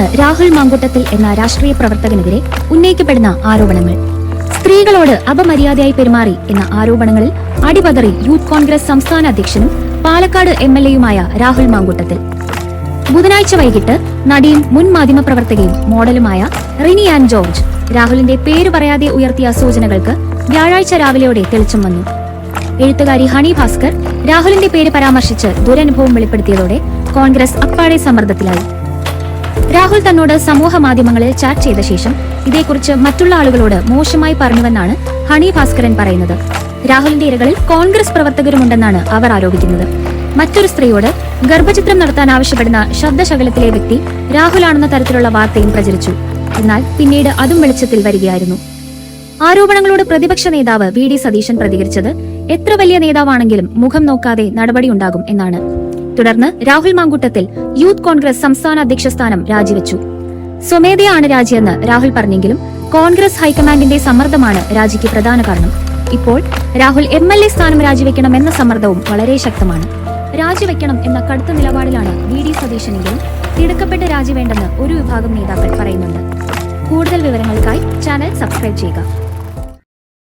എന്നാണ് രാഹുൽ മാങ്കൂട്ടത്തിൽ എന്ന രാഷ്ട്രീയ പ്രവർത്തകനെതിരെ ഉന്നയിക്കപ്പെടുന്ന ആരോപണങ്ങൾ. സ്ത്രീകളോട് അപമര്യാദയായി പെരുമാറി എന്ന ആരോപണങ്ങളിൽ അടിപതറി യൂത്ത് കോൺഗ്രസ് സംസ്ഥാന അധ്യക്ഷനും പാലക്കാട് MLA-യുമായ രാഹുൽ മാങ്കൂട്ടത്തിൽ. ബുധനാഴ്ച വൈകിട്ട് നടിയും മുൻ മാധ്യമപ്രവർത്തകയും മോഡലുമായ റിനി ആൻ ജോർജ് രാഹുലിന്റെ പേര് പറയാതെ ഉയർത്തിയ സൂചനകൾക്ക് വ്യാഴാഴ്ച രാവിലെയോടെ തെളിച്ചം വന്നു. എഴുത്തുകാരി ഹണി ഭാസ്കർ രാഹുലിന്റെ പേര് പരാമർശിച്ച് ദുരനുഭവം വെളിപ്പെടുത്തിയതോടെ കോൺഗ്രസ് അപ്പാടെ സമ്മർദ്ദത്തിലായി. രാഹുൽ തന്നോട് സമൂഹ മാധ്യമങ്ങളിൽ ചാറ്റ് ചെയ്ത ശേഷം ഇതേക്കുറിച്ച് മറ്റുള്ള ആളുകളോട് മോശമായി പറഞ്ഞുവെന്നാണ് ഹണി ഭാസ്കരൻ പറയുന്നത്. രാഹുലിന്റെ ഇരകളിൽ കോൺഗ്രസ് പ്രവർത്തകരുമുണ്ടെന്നാണ് അവർ ആരോപിക്കുന്നത്. മറ്റൊരു സ്ത്രീയോട് ഗർഭചിത്രം നടത്താൻ ആവശ്യപ്പെടുന്ന ശബ്ദശകലത്തിലെ വ്യക്തി രാഹുലാണെന്ന തരത്തിലുള്ള വാർത്തയും പ്രചരിച്ചു. എന്നാൽ പിന്നീട് അതും വെളിച്ചത്തിൽ വരികയായിരുന്നു. ആരോപണങ്ങളോട് പ്രതിപക്ഷ നേതാവ് VD സതീശൻ പ്രതികരിച്ചത് എത്ര വലിയ നേതാവാണെങ്കിലും മുഖം നോക്കാതെ നടപടിയുണ്ടാകും എന്നാണ്. തുടർന്ന് രാഹുൽ മാങ്കൂട്ടത്തിൽ യൂത്ത് കോൺഗ്രസ് സംസ്ഥാന അധ്യക്ഷ സ്ഥാനം രാജിവെച്ചു. സ്വമേധയാണ് രാജിയെന്ന് രാഹുൽ പറഞ്ഞെങ്കിലും കോൺഗ്രസ് ഹൈക്കമാൻഡിന്റെ സമ്മർദ്ദമാണ് രാജിക്ക് പ്രധാന കാരണം. ഇപ്പോൾ രാഹുൽ MLA സ്ഥാനം രാജിവെക്കണമെന്ന സമ്മർദ്ദവും വളരെ ശക്തമാണ്. രാജിവെക്കണം എന്ന കടുത്ത നിലപാടിലാണ് VD സതീശനെങ്കിലും തിടുക്കപ്പെട്ട് രാജി വേണ്ടെന്ന് ഒരു വിഭാഗം നേതാക്കൾ പറയുന്നുണ്ട്. കൂടുതൽ വിവരങ്ങൾക്കായി ചാനൽ സബ്സ്ക്രൈബ് ചെയ്യുക.